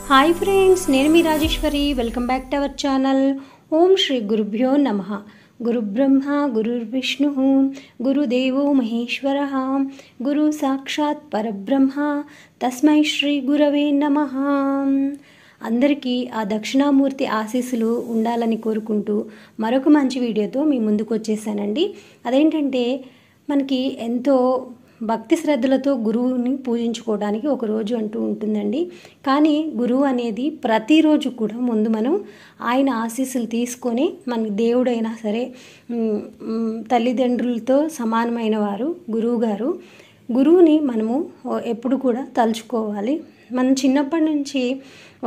high friends నేను మీ Rajeshwari welcome back to our channel ఓం శ్రీ గురుభ్యో నమః గురు బ్రహ్మ గురు విష్ణు గురుదేవో మహేశ్వరః గురు సాక్షాత్ పరబ్రహ్మ తస్మై శ్రీ గురవే నమః అందరికీ ఆ దక్షిణామూర్తి ఆశీస్సులు ఉండాలని కోరుకుంటూ మరొక మంచి వీడియోతో మీ ముందుకు వచ్చేసానండి అదేంటంటే మనకి ఎంతో భక్తి శ్రద్ధలతో గురువుని పూజించుకోవడానికి ఒక రోజు అంటూ ఉంటుందండి కానీ గురువు అనేది ప్రతిరోజు కూడా ముందు మనం ఆయన ఆశీస్సులు తీసుకొని మనకి దేవుడైనా సరే తల్లిదండ్రులతో సమానమైన వారు గురువు గారు గురువుని మనము ఎప్పుడు కూడా తలుచుకోవాలి మనం చిన్నప్పటి నుంచి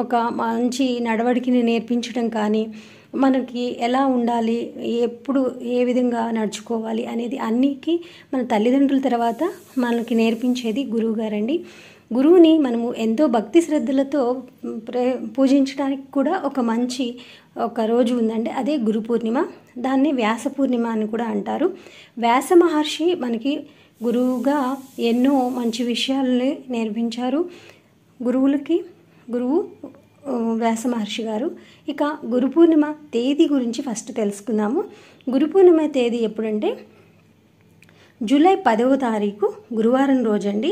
ఒక మంచి నడవడికని నేర్పించడం కానీ మనకి ఎలా ఉండాలి ఎప్పుడు ఏ విధంగా నడుచుకోవాలి అనేది అన్నికి మన తల్లిదండ్రుల తర్వాత మనకి నేర్పించేది గురువు గారండి గురువుని మనము ఎంతో భక్తి శ్రద్ధలతో పూజించడానికి కూడా ఒక రోజు ఉందండి అదే గురు పూర్ణిమ దాన్ని వ్యాస పూర్ణిమ అని కూడా అంటారు వ్యాస మహర్షి మనకి గురువుగా ఎన్నో మంచి విషయాలని నేర్పించారు గురువు వ్యాస మహర్షి గారు ఇక గురు పూర్ణిమ తేదీ గురించి ఫస్ట్ తెలుసుకుందాము గురు పూర్ణిమ తేదీ ఎప్పుడంటే జూలై 10వ తారీఖు గురువారం రోజండి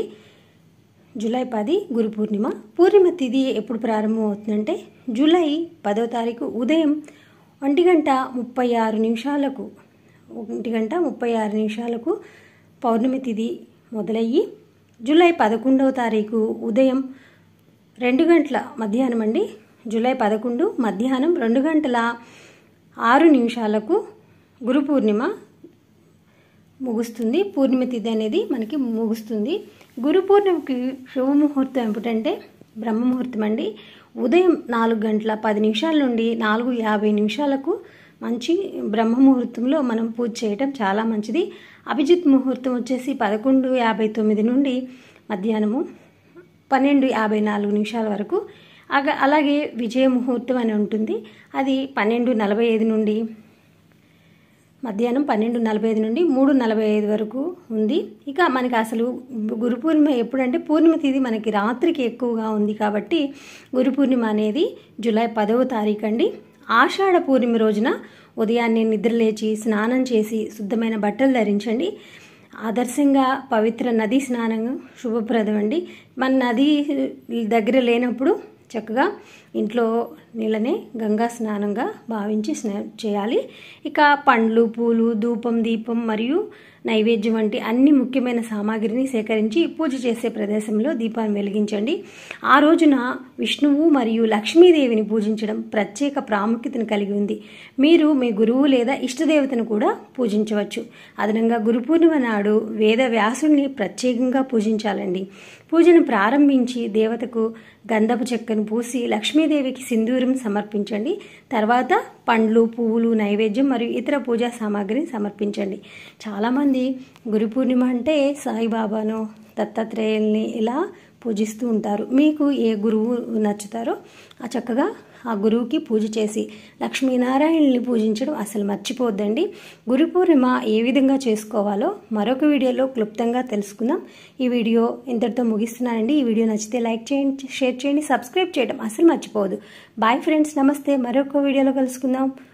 జూలై 10 గురు పూర్ణిమ పూర్ణిమ తిథి ఎప్పుడు ప్రారంభం అవుతుందంటే జూలై 10వ తారీఖు ఉదయం 1:36 పౌర్ణమి తిథి మొదలయ్యి జూలై 11వ తారీఖు ఉదయం 2 గంటల మధ్యాహ్నం అండి జూలై 11 మధ్యాహ్నం 2:06 గురు పూర్ణిమ ముగుస్తుంది పూర్ణిమ తిథి అనేది మనకి ముగుస్తుంది గురు పూర్ణిమకి శుభముహూర్తం ఏమిటంటే బ్రహ్మముహూర్తం అండి ఉదయం 4:10 నుండి 4:50 మంచి బ్రహ్మముహూర్తంలో మనం పూజ చేయటం చాలా మంచిది అభిజిత్ ముహూర్తం వచ్చేసి 11:59 నుండి మధ్యాహ్నము 12:54 వరకు అలాగే విజయ ముహూర్తం అని ఉంటుంది అది 12:45 నుండి మధ్యాహ్నం 12:45 నుండి 3:45 వరకు ఉంది ఇక మనకి అసలు గురు పూర్ణిమ ఎప్పుడంటే పూర్ణిమ తిథి మనకి రాత్రికి ఎక్కువగా ఉంది కాబట్టి గురు పూర్ణిమ అనేది జూలై 10వ తారీఖు అండి ఆషాఢ పూర్ణిమ రోజున ఉదయాన్నే నిద్రలేచి స్నానం చేసి శుద్ధమైన బట్టలు ధరించండి ఆదర్శంగా పవిత్ర నదీ స్నానం శుభప్రదం అండి మన నది దగ్గర లేనప్పుడు చక్కగా ఇంట్లో నీళ్ళనే గంగా స్నానంగా భావించి చేయాలి ఇక పండ్లు పూలు ధూపం దీపం మరియు నైవేద్యం వంటి అన్ని ముఖ్యమైన సామాగ్రిని సేకరించి పూజ చేసే ప్రదేశంలో దీపాన్ని వెలిగించండి ఆ రోజున విష్ణువు మరియు లక్ష్మీదేవిని పూజించడం ప్రత్యేక ప్రాముఖ్యతను కలిగి ఉంది మీరు మీ గురువు లేదా ఇష్టదేవతను కూడా పూజించవచ్చు అదనంగా గురు పూర్ణిమ నాడు వేద వ్యాసుని ప్రత్యేకంగా పూజించాలండి పూజను ప్రారంభించి దేవతకు గంధపు చెక్కను పూసి లక్ష్మీదేవికి సింధూరం సమర్పించండి తర్వాత పండ్లు పువ్వులు నైవేద్యం మరియు ఇతర పూజా సామాగ్రిని సమర్పించండి చాలామంది గురు పూర్ణిమ అంటే సాయిబాబాను దత్తాత్రేయుల్ని ఇలా పూజిస్తూ ఉంటారు మీకు ఏ గురువు నచ్చుతారో చక్కగా ఆ గురువుకి పూజ చేసి లక్ష్మీనారాయణని పూజించడం అసలు మర్చిపోద్దండి గురు పూర్ణిమ ఏ విధంగా చేసుకోవాలో మరొక వీడియోలో క్లుప్తంగా తెలుసుకుందాం ఈ వీడియో ఇంతటితో ముగిస్తున్నానండి ఈ వీడియో నచ్చితే లైక్ చేయండి షేర్ చేయండి సబ్స్క్రైబ్ చేయడం అసలు మర్చిపోవద్దు బాయ్ ఫ్రెండ్స్ నమస్తే మరొక వీడియోలో కలుసుకుందాం